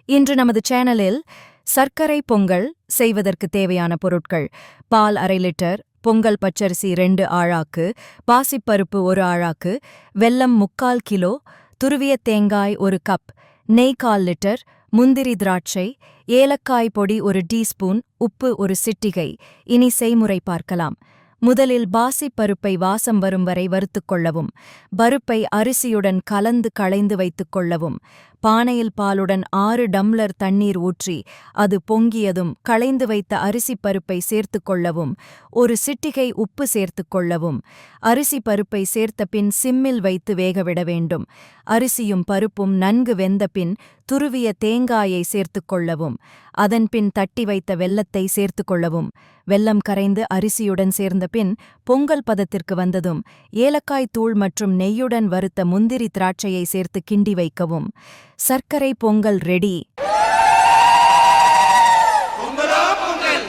இன்று நமது சேனலில் சர்க்கரை பொங்கல் செய்வதற்கு தேவையான பொருட்கள்: பால் 1/2 லிட்டர், பொங்கல் பச்சரிசி 2 ஆழாக்கு, பாசிப்பருப்பு 1 ஆழாக்கு, வெல்லம் 3/4 கிலோ, துருவிய தேங்காய் 1 கப், நெய் 1/4 லிட்டர், முந்திரி திராட்சை, ஏலக்காய் பொடி 1 டீஸ்பூன், உப்பு 1 சிட்டிகை. இனி செய்முறை பார்க்கலாம். முதலில் பாசிப் பருப்பை வாசம் வரும் வரை வறுத்துக் கொள்ளவும். பருப்பை அரிசியுடன் கலந்து களைந்து வைத்துக் கொள்ளவும். பானையில் பாலுடன் 6 டம்ளர் தண்ணீர் ஊற்றி அது பொங்கியதும் களைந்து வைத்த அரிசிப் பருப்பை சேர்த்துக் கொள்ளவும். 1 சிட்டிகை உப்பு சேர்த்துக் கொள்ளவும். அரிசி பருப்பை சேர்த்த பின் சிம்மில் வைத்து வேகவிட வேண்டும். அரிசியும் பருப்பும் நன்கு வெந்த பின் துருவிய தேங்காயை சேர்த்துக் கொள்ளவும். அதன்பின் தட்டி வைத்த வெல்லத்தை சேர்த்துக் கொள்ளவும். வெல்லம் கரைந்து அரிசியுடன் சேர்ந்த பின் பொங்கல் பதத்திற்கு வந்ததும் ஏலக்காய் தூள் மற்றும் நெய்யுடன் வறுத்த முந்திரி திராட்சையை சேர்த்து கிண்டி வைக்கவும். சர்க்கரை பொங்கல் ரெடி.